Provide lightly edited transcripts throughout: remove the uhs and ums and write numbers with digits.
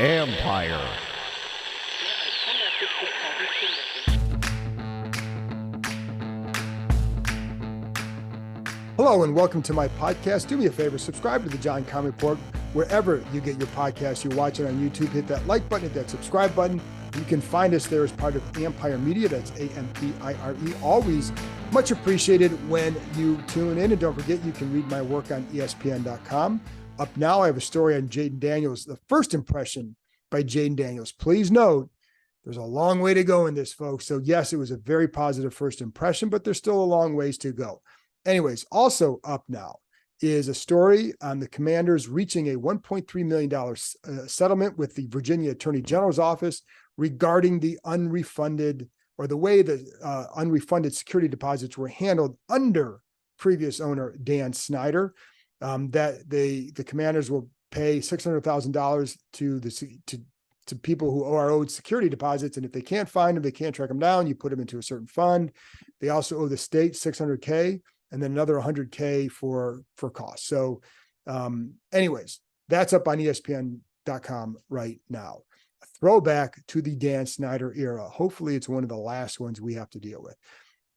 Empire. Hello and welcome to my podcast. Do me a favor, subscribe to the John Comm Report wherever you get your podcast. You're watching on YouTube, hit that like button, hit that subscribe button. You can find us there as part of Empire Media. That's A-M-P-I-R-E. Always much appreciated when you tune in. And don't forget, you can read my work on ESPN.com. Up now, I have a story on Jayden Daniels, the first impression by Jayden Daniels. Please note, there's a long way to go in this, folks. So yes, it was a very positive first impression, but there's still a long ways to go. Anyways, also up now is a story on the Commanders reaching a $1.3 million settlement with the Virginia Attorney General's office regarding the unrefunded, or the way the unrefunded security deposits were handled under previous owner Dan Snyder. That the Commanders will pay $600,000 to people who are owed security deposits, and if they can't find them, they can't track them down, you put them into a certain fund. They also owe the state $600K. And then another $100K for costs. So anyways, that's up on ESPN.com right now. A throwback to the Dan Snyder era. Hopefully it's one of the last ones we have to deal with.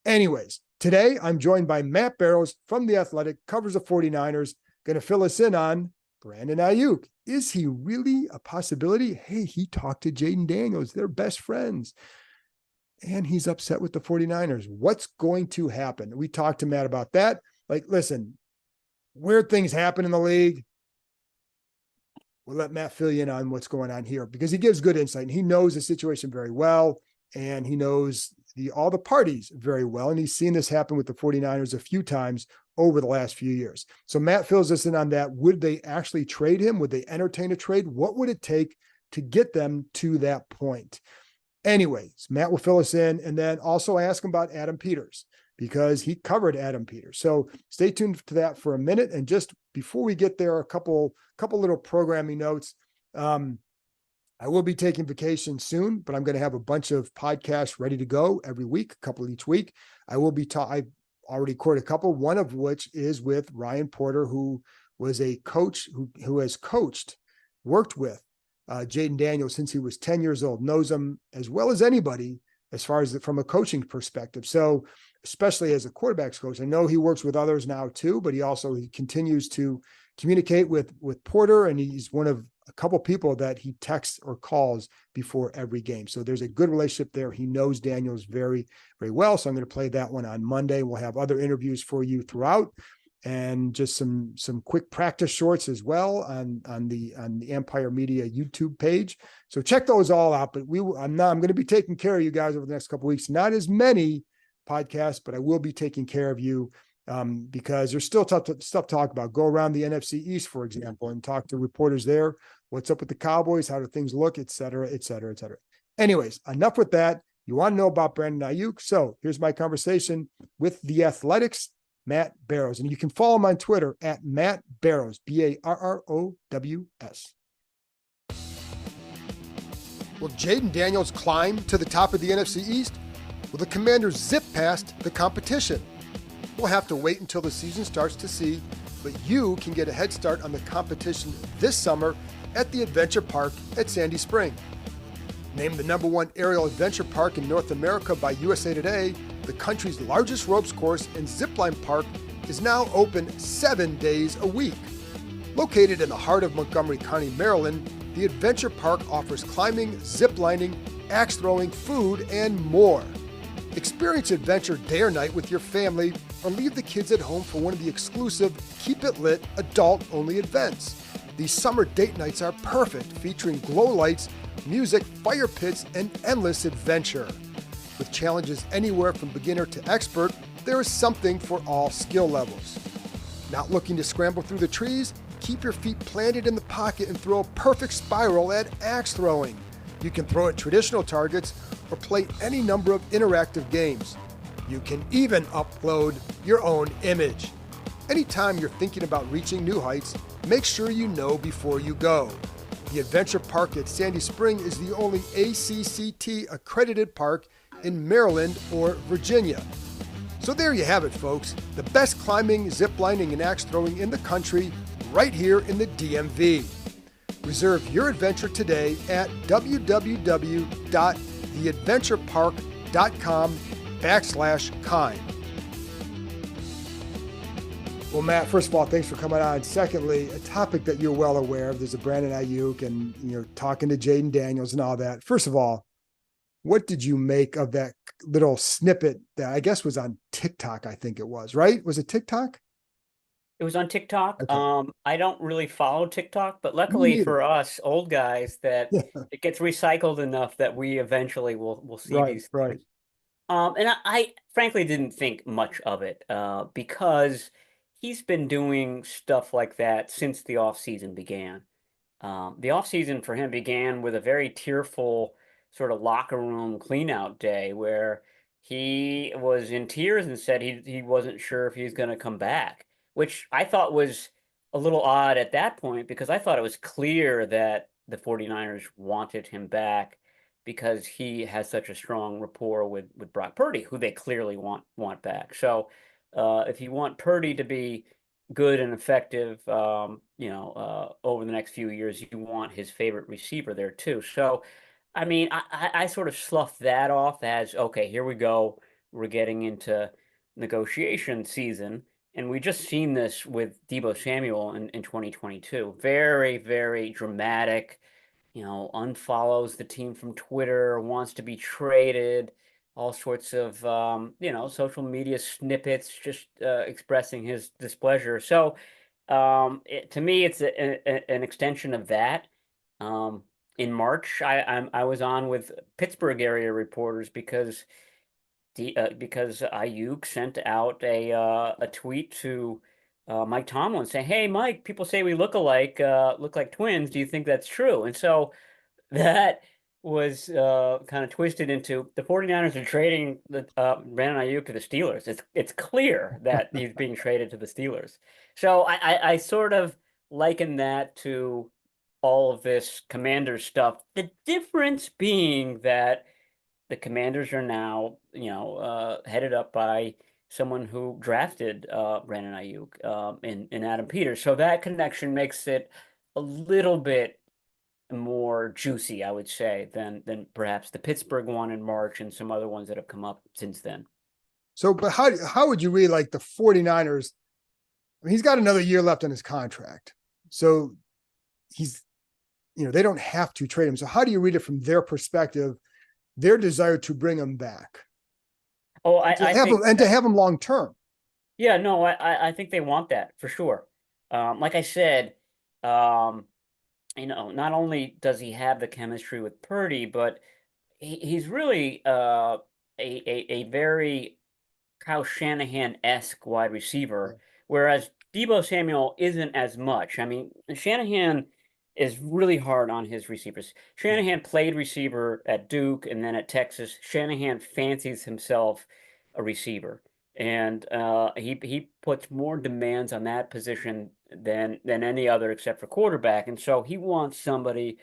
Anyways, today I'm joined by Matt Barrows from The Athletic, covers the 49ers, going to fill us in on Brandon Aiyuk. Is he really a possibility? Hey, he talked to Jayden Daniels. They're best friends. And he's upset with the 49ers. What's going to happen? We talked to Matt about that. Like, listen, weird things happen in the league. We'll let Matt fill you in on what's going on here because he gives good insight and he knows the situation very well. And he knows all the parties very well. And he's seen this happen with the 49ers a few times over the last few years. So Matt fills us in on that. Would they actually trade him? Would they entertain a trade? What would it take to get them to that point? Anyways, Matt will fill us in, and then also ask him about Adam Peters because he covered Adam Peters. So stay tuned to that for a minute. And just before we get there, a couple little programming notes. I will be taking vacation soon, but I'm going to have a bunch of podcasts ready to go every week, a couple each week. I will be I already recorded a couple, one of which is with Ryan Porter, who was a coach who has worked with Jayden Daniels since he was 10 years old, knows him as well as anybody as far as from a coaching perspective. So especially as a quarterbacks coach, I know he works with others now too, but he continues to communicate with Porter, and he's one of a couple people that he texts or calls before every game. So there's a good relationship there. He knows Daniels very, very well. So I'm going to play that one on Monday. We'll have other interviews for you throughout, and just some quick practice shorts as well on the Empire Media YouTube page. So check those all out. But I'm going to be taking care of you guys over the next couple of weeks. Not as many podcasts, but I will be taking care of you because there's still stuff to talk about. Go around the NFC East, for example, and talk to reporters there. What's up with the Cowboys? How do things look? Et cetera, et cetera, et cetera. Anyways, enough with that. You want to know about Brandon Aiyuk? So here's my conversation with The Athletic's Matt Barrows. And you can follow him on Twitter at Matt Barrows, Barrows. Will Jayden Daniels climb to the top of the NFC East? Will the Commanders zip past the competition? We'll have to wait until the season starts to see, but you can get a head start on the competition this summer at the Adventure Park at Sandy Spring. Named the #1 aerial adventure park in North America by USA Today, the country's largest ropes course and zipline park is now open 7 days a week. Located in the heart of Montgomery County, Maryland, the Adventure Park offers climbing, ziplining, axe throwing, food, and more. Experience adventure day or night with your family, or leave the kids at home for one of the exclusive Keep It Lit adult-only events. These summer date nights are perfect, featuring glow lights, music, fire pits, and endless adventure. With challenges anywhere from beginner to expert, there is something for all skill levels. Not looking to scramble through the trees? Keep your feet planted in the pocket and throw a perfect spiral at axe throwing. You can throw at traditional targets or play any number of interactive games. You can even upload your own image. Anytime you're thinking about reaching new heights, make sure you know before you go. The Adventure Park at Sandy Spring is the only ACCT accredited park in Maryland or Virginia. So there you have it, folks. The best climbing, ziplining, and axe throwing in the country right here in the DMV. Reserve your adventure today at www.theadventurepark.com/kind. Well, Matt, first of all, thanks for coming on. Secondly, a topic that you're well aware of, there's a Brandon Aiyuk and talking to Jayden Daniels and all that. First of all, what did you make of that little snippet that I guess was on TikTok? I think it was, right? Was it TikTok? It was on TikTok. Okay. I don't really follow TikTok, but Me luckily neither. for us old guys that Yeah. it gets recycled enough that we eventually will see Right, these right. things. And I frankly didn't think much of it because he's been doing stuff like that since the off season began. The off season for him began with a very tearful sort of locker room cleanout day where he was in tears and said he wasn't sure if he was going to come back, which I thought was a little odd at that point because I thought it was clear that the 49ers wanted him back because he has such a strong rapport with Brock Purdy, who they clearly want back. So if you want Purdy to be good and effective, over the next few years, you want his favorite receiver there too. So, I mean, I sort of sloughed that off as, okay, here we go. We're getting into negotiation season. And we just seen this with Debo Samuel in 2022. Very, very dramatic, unfollows the team from Twitter, wants to be traded, all sorts of, social media snippets, just expressing his displeasure. So, to me, it's an extension of that. Um, in March, I was on with Pittsburgh area reporters because Ayuk sent out a tweet to Mike Tomlin saying, "Hey, Mike, people say we look like twins. Do you think that's true?" And so that was kind of twisted into the 49ers are trading the Brandon Aiyuk to the Steelers. It's clear that he's being traded to the Steelers. So I sort of liken that to all of this Commanders stuff. The difference being that the Commanders are now, headed up by someone who drafted Brandon Aiyuk in Adam Peters. So that connection makes it a little bit more juicy, I would say, than perhaps the Pittsburgh one in March and some other ones that have come up since then. So, but how would you read like the 49ers? I mean, he's got another year left on his contract. So he's, they don't have to trade him. So how do you read it from their perspective, their desire to bring him back? Oh, To I have him think and to that, have him long term. yeah, no, I think they want that for sure. Like I said, um, not only does he have the chemistry with Purdy, but he's really a very Kyle Shanahan-esque wide receiver, whereas Debo Samuel isn't as much. I mean, Shanahan is really hard on his receivers. Yeah. Shanahan played receiver at Duke and then at Texas. Shanahan fancies himself a receiver, and he puts more demands on that position than any other except for quarterback. And so he wants somebody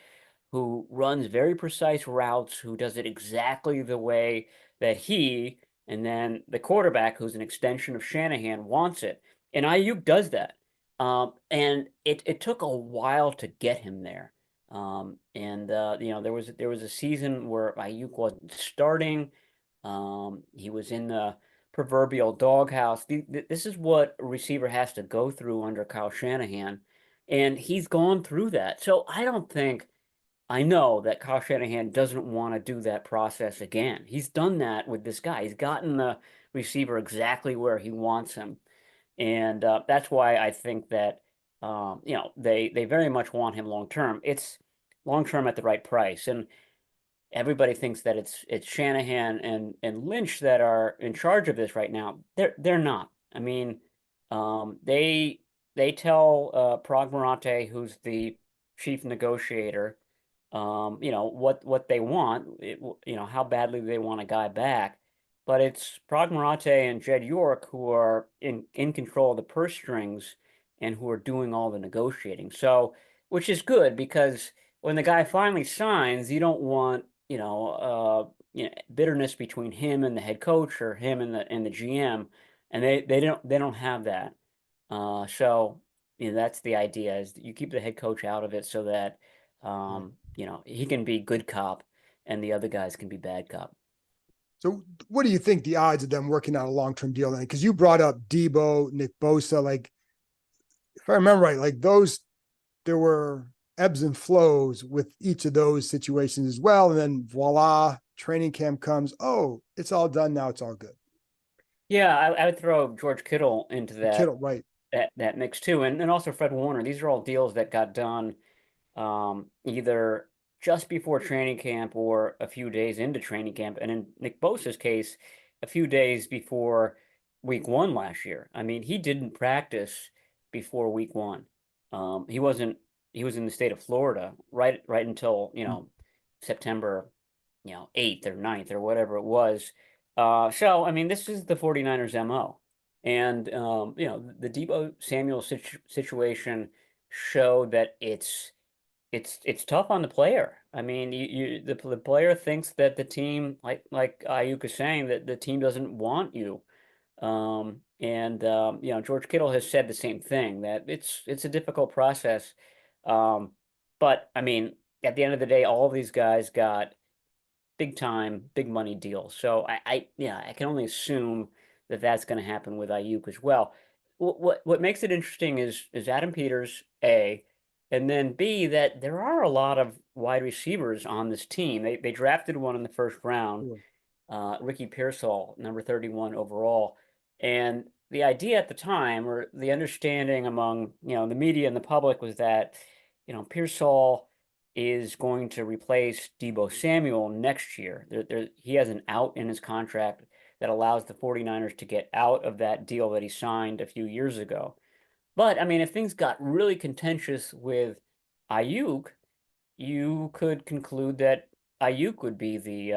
who runs very precise routes, who does it exactly the way that he and then the quarterback, who's an extension of Shanahan, wants it. And Ayuk does that. And it took a while to get him there. There was a season where Ayuk wasn't starting. He was in the proverbial doghouse. This is what a receiver has to go through under Kyle Shanahan, and he's gone through that. So I know that Kyle Shanahan doesn't want to do that process again. He's done that with this guy. He's gotten the receiver exactly where he wants him, and that's why I think that they very much want him long term. It's long term at the right price, and everybody thinks that it's Shanahan and Lynch that are in charge of this right now. They're not. I mean, they tell Prog Morante, who's the chief negotiator, what they want, how badly they want a guy back. But it's Prog Morante and Jed York who are in control of the purse strings and who are doing all the negotiating. So, which is good because when the guy finally signs, you don't want bitterness between him and the head coach or him and the GM, and they don't have that. So that's the idea is that you keep the head coach out of it so that Right. he can be good cop and the other guys can be bad cop. So what do you think the odds of them working out a long-term deal then? Because you brought up Debo, Nick Bosa, like if I remember right, like those there were ebbs and flows with each of those situations as well. And then voila, training camp comes. Oh, it's all done now. It's all good. Yeah, I would throw George Kittle into And that Kittle, right? that mix too, and also Fred Warner. These are all deals that got done either just before training camp or a few days into training camp. And in Nick Bosa's case, a few days before week one last year. I mean, he didn't practice before week one. He wasn't, he was in the state of Florida right until, September, 8th or 9th or whatever it was. So, I mean, this is the 49ers MO. And, the Debo Samuel situation showed that it's tough on the player. I mean, the player thinks that the team, like Ayuk is saying, that the team doesn't want you. George Kittle has said the same thing that it's a difficult process. Um, but I mean, at the end of the day, all of these guys got big time, big money deals. So I can only assume that that's going to happen with Ayuk as well. What makes it interesting is Adam Peters, A, and then B, that there are a lot of wide receivers on this team. They drafted one in the first round, Sure. Ricky Pearsall, number 31 overall. And the idea at the time, or the understanding among, the media and the public was that, Pearsall is going to replace Debo Samuel next year. He has an out in his contract that allows the 49ers to get out of that deal that he signed a few years ago. But I mean, if things got really contentious with Ayuk, you could conclude that Ayuk would be the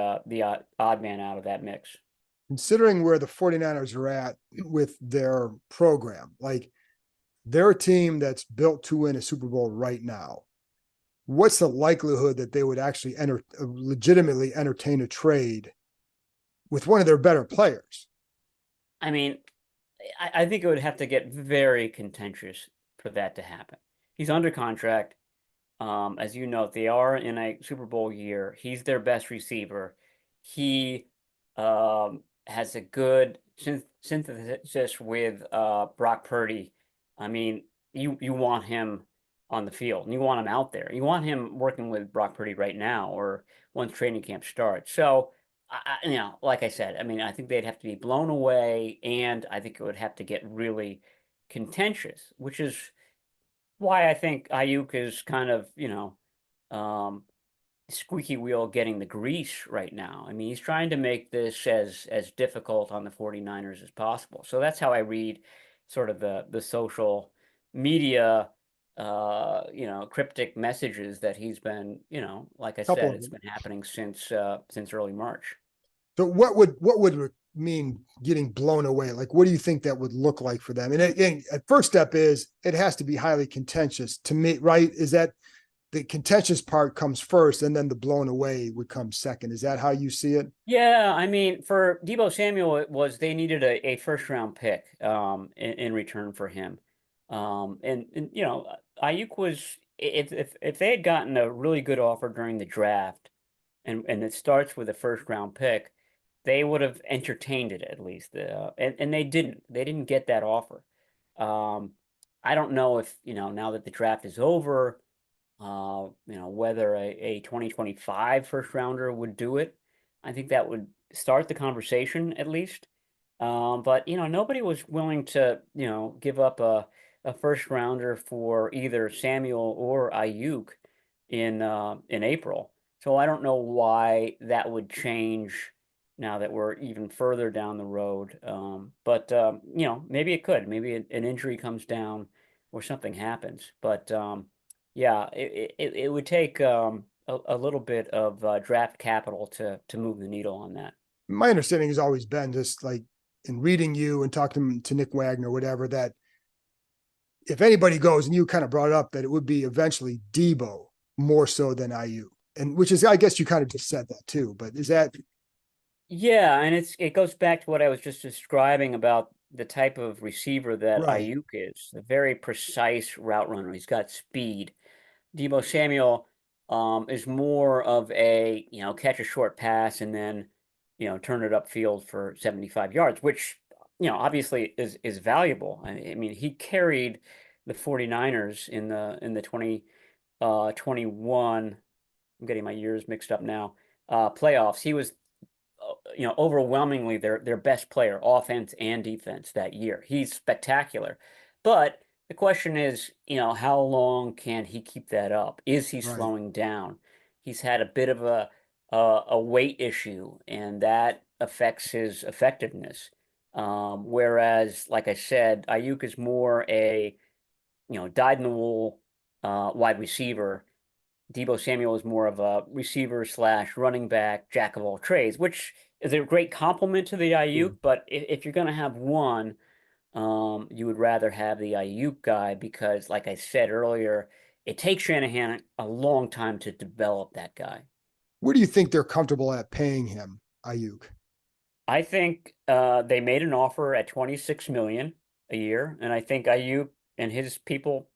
odd man out of that mix. Considering where the 49ers are at with their program, like they're a team that's built to win a Super Bowl right now. What's the likelihood that they would actually legitimately entertain a trade with one of their better players? I mean, I think it would have to get very contentious for that to happen. He's under contract. As you know, they are in a Super Bowl year. He's their best receiver. He has a good synthesis with Brock Purdy. I mean, you want him on the field and you want him out there. You want him working with Brock Purdy right now or once training camp starts. So, like I said, I mean, I think they'd have to be blown away, and I think it would have to get really contentious, which is why I think Ayuk is kind of, um, squeaky wheel getting the grease right now. I mean, he's trying to make this as difficult on the 49ers as possible. So that's how I read sort of the social media cryptic messages that he's been, like I A couple said, of it's them. been happening since early March. So what would it mean getting blown away? Like, what do you think that would look like for them? And first step is it has to be highly contentious to me, right? Is that the contentious part comes first, and then the blown away would come second? Is that how you see it? Yeah, I mean, for Debo Samuel, it was they needed a first round pick in return for him. And Ayuk was if they had gotten a really good offer during the draft and it starts with a first round pick, they would have entertained it at least. And they didn't. They didn't get that offer. Um, I don't know if, now that the draft is over, whether a 2025 first rounder would do it. I think that would start the conversation at least. But nobody was willing to, give up a first rounder for either Samuel or Ayuk in April. So I don't know why that would change now that we're even further down the road. But maybe it could. Maybe an injury comes down or something happens. But yeah, it would take a little bit of draft capital to move the needle on that. My understanding has always been just like in reading you and talking to Nick Wagner, whatever, that if anybody goes, and you kind of brought it up, that it would be eventually Debo more so than IU. And which is, I guess you kind of just said that too, but is that Yeah, and it goes back to what I was just describing about the type of receiver that right? Ayuk is, a very precise route runner. He's got speed. Debo Samuel is more of a, catch a short pass and then, turn it upfield for 75 yards, which, obviously is valuable. I mean, he carried the 49ers in the 2021, I'm getting my years mixed up now, playoffs. He was overwhelmingly their best player, offense and defense that year. He's spectacular. But the question is, how long can he keep that up? Is he Right. slowing down? He's had a bit of a weight issue, and that affects his effectiveness. Whereas, like I said, Ayuk is more a dyed in the wool wide receiver. Debo Samuel is more of a receiver slash running back, jack of all trades, which is a great compliment to the Ayuk. But if you're going to have one, you would rather have the Ayuk guy because, like I said earlier, it takes Shanahan a long time to develop that guy. Where do you think they're comfortable at paying him, Ayuk? I think they made an offer at 26 million a year, and I think Ayuk and his people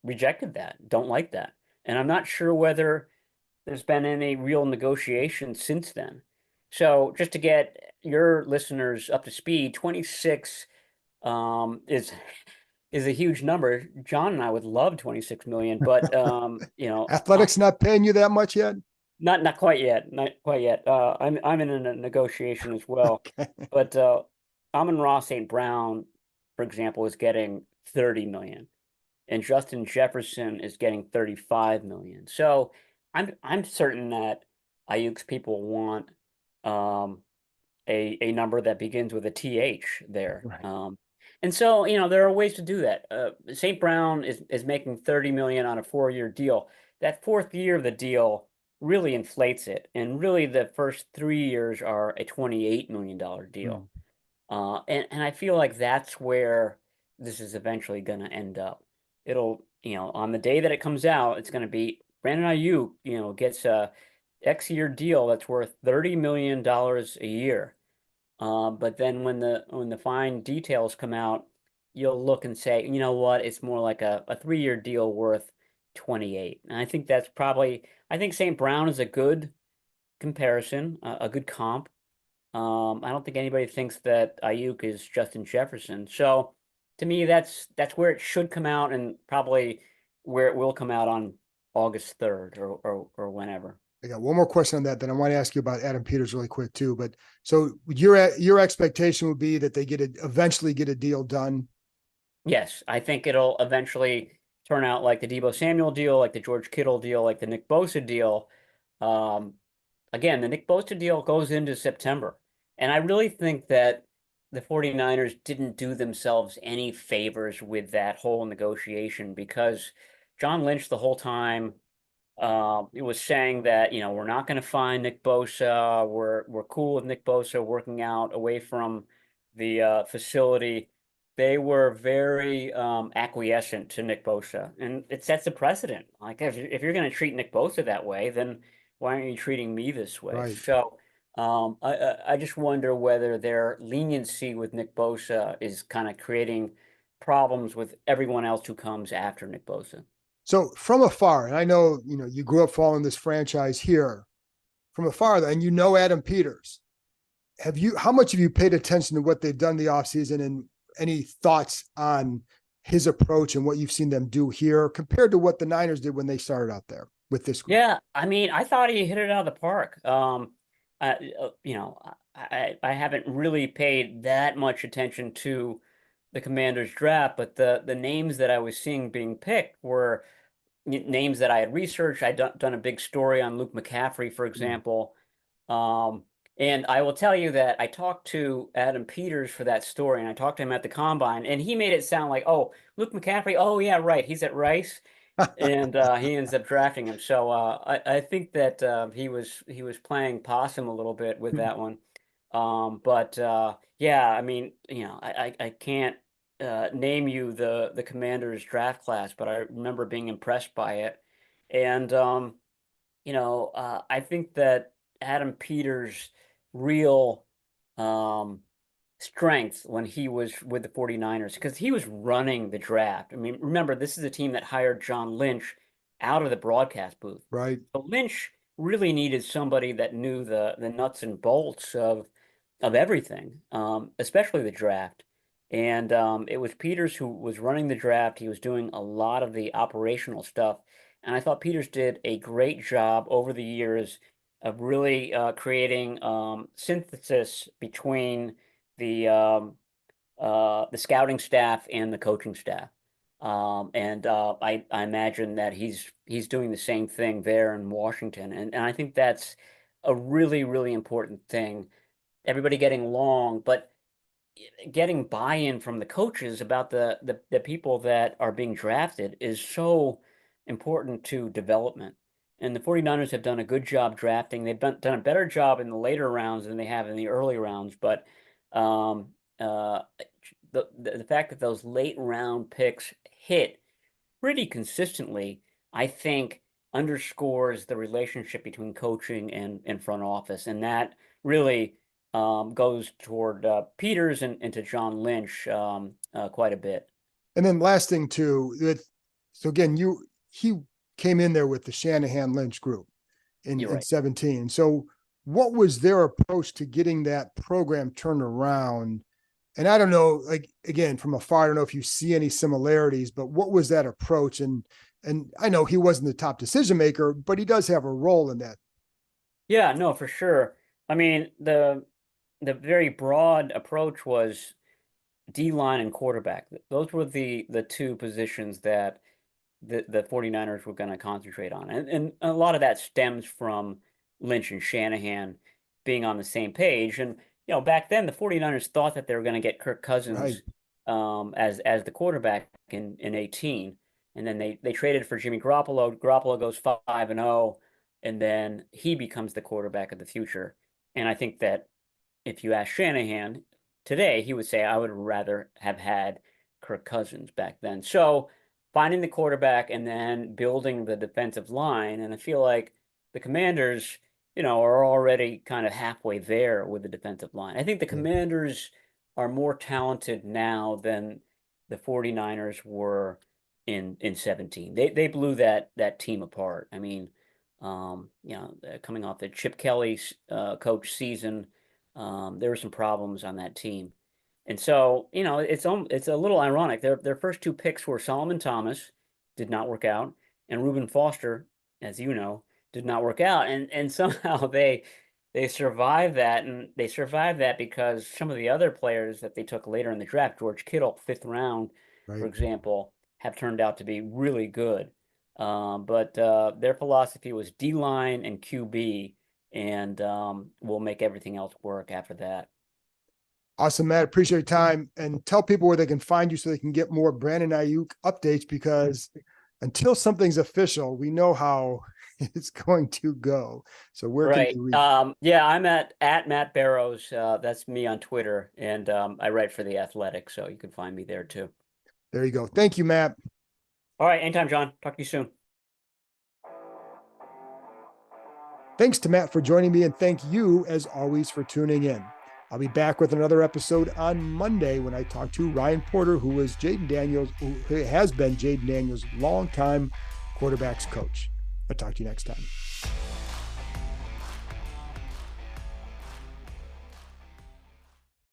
rejected that, don't like that. And I'm not sure whether there's been any real negotiation since then. So just to get your listeners up to speed, 26 is a huge number. John and I would love 26 million, but Athletics not paying you that much yet? not quite yet, not quite yet. I'm in a negotiation as well, Okay. but Amon-Ra St. Brown, for example, is getting 30 million. And Justin Jefferson is getting 35 million. So I'm certain that Ayuk's people want um, a number that begins with a TH there. Right. And so, there are ways to do that. St. Brown is making 30 million on a 4-year deal. That fourth year of the deal really inflates it. And really the first 3 years are a $28 million Mm. deal. And I feel like that's where this is eventually going to end up. It'll, on the day that it comes out, it's going to be Brandon Aiyuk, gets a X-year deal that's worth $30 million a year. But then when the fine details come out, you'll look and say, you know what, it's more like a 3-year deal worth 28. And I think I think St. Brown is a good comparison, a good comp. I don't think anybody thinks that Ayuk is Justin Jefferson. So to me, that's where it should come out, and probably where it will come out on August 3rd or whenever. I got one more question on that. Then I want to ask you about Adam Peters really quick too. But so your expectation would be that they eventually get a deal done. Yes, I think it'll eventually turn out like the Debo Samuel deal, like the George Kittle deal, like the Nick Bosa deal. Um, Again, the Nick Bosa deal goes into September. And I really think that the 49ers didn't do themselves any favors with that whole negotiation because John Lynch the whole time it was saying that, we're not going to find Nick Bosa. We're cool with Nick Bosa working out away from the facility. They were very acquiescent to Nick Bosa, and it sets a precedent. Like if you're going to treat Nick Bosa that way, then why aren't you treating me this way? Right. So I just wonder whether their leniency with Nick Bosa is kind of creating problems with everyone else who comes after Nick Bosa. So from afar, and I know, you grew up following this franchise here from afar, and Adam Peters. How much have you paid attention to what they've done the offseason and any thoughts on his approach and what you've seen them do here compared to what the Niners did when they started out there with this group? Yeah, I mean, I thought he hit it out of the park. I, I haven't really paid that much attention to the Commanders draft, but the names that I was seeing being picked were names that I had researched. I'd done a big story on Luke McCaffrey, for Mm. example. Um, and I will tell you that I talked to Adam Peters for that story, and I talked to him at the combine, and he made it sound like, oh, Luke McCaffrey, oh yeah, right, he's at Rice, and he ends up drafting him. So I think that he was playing possum a little bit with that one. But yeah, I mean, I can't name you the Commanders draft class, but I remember being impressed by it. And I think that Adam Peters' real um, strength when he was with the 49ers, because he was running the draft. I mean, remember, this is a team that hired John Lynch out of the broadcast booth. Right. So Lynch really needed somebody that knew the nuts and bolts of everything, especially the draft. And it was Peters who was running the draft. He was doing a lot of the operational stuff. And I thought Peters did a great job over the years of really creating synthesis between the scouting staff and the coaching staff. I imagine that he's doing the same thing there in Washington. And I think that's a really, really important thing. Everybody getting along, but getting buy-in from the coaches about the people that are being drafted is so important to development. And the 49ers have done a good job drafting. They've done a better job in the later rounds than they have in the early rounds. But um, uh, the fact that those late round picks hit pretty consistently, I think, underscores the relationship between coaching and front office. And that really goes toward Peters and to John Lynch quite a bit. And then last thing too, so again, he came in there with the Shanahan Lynch group in You're right. 17. So what was their approach to getting that program turned around? And I don't know, like, again, from afar, I don't know if you see any similarities, but what was that approach? And I know he wasn't the top decision maker, but he does have a role in that. Yeah, no, for sure. I mean, the very broad approach was D-line and quarterback. Those were the two positions that the 49ers were going to concentrate on. And a lot of that stems from Lynch and Shanahan being on the same page. And, back then the 49ers thought that they were going to get Kirk Cousins as the quarterback in 18. And then they traded for Jimmy Garoppolo. Garoppolo goes 5-0, and then he becomes the quarterback of the future. And I think that if you ask Shanahan today, he would say, I would rather have had Kirk Cousins back then. So finding the quarterback and then building the defensive line. And I feel like the Commanders, are already kind of halfway there with the defensive line. I think the Commanders are more talented now than the 49ers were in 17. They blew that team apart. I mean, coming off the Chip Kelly coach season, there were some problems on that team. And so, it's a little ironic. Their first two picks were Solomon Thomas, did not work out, and Reuben Foster, as you know, did not work out. And somehow they survived that, and they survived that because some of the other players that they took later in the draft, George Kittle, 5th round, for example, have turned out to be really good. But their philosophy was D-line and QB, and we'll make everything else work after that. Awesome, Matt. Appreciate your time, and tell people where they can find you so they can get more Brandon Aiyuk updates, because until something's official, we know how it's going to go. So where can you reach? I'm at Matt Barrows. That's me on Twitter, and I write for The Athletic, so you can find me there too. There you go. Thank you, Matt. All right, anytime, John. Talk to you soon. Thanks to Matt for joining me, and thank you, as always, for tuning in. I'll be back with another episode on Monday when I talk to Ryan Porter, who has been Jayden Daniels' longtime quarterbacks coach. I'll talk to you next time.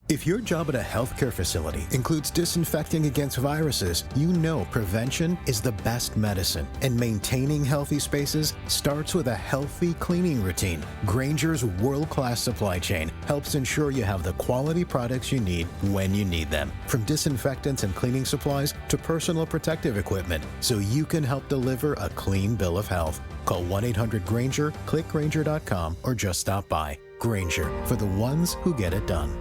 If your job at a healthcare facility includes disinfecting against viruses, you know prevention is the best medicine, and maintaining healthy spaces starts with a healthy cleaning routine. Grainger's world-class supply chain helps ensure you have the quality products you need when you need them, from disinfectants and cleaning supplies to personal protective equipment, so you can help deliver a clean bill of health. Call 1-800-GRAINGER, click Grainger.com, or just stop by. Grainger, for the ones who get it done.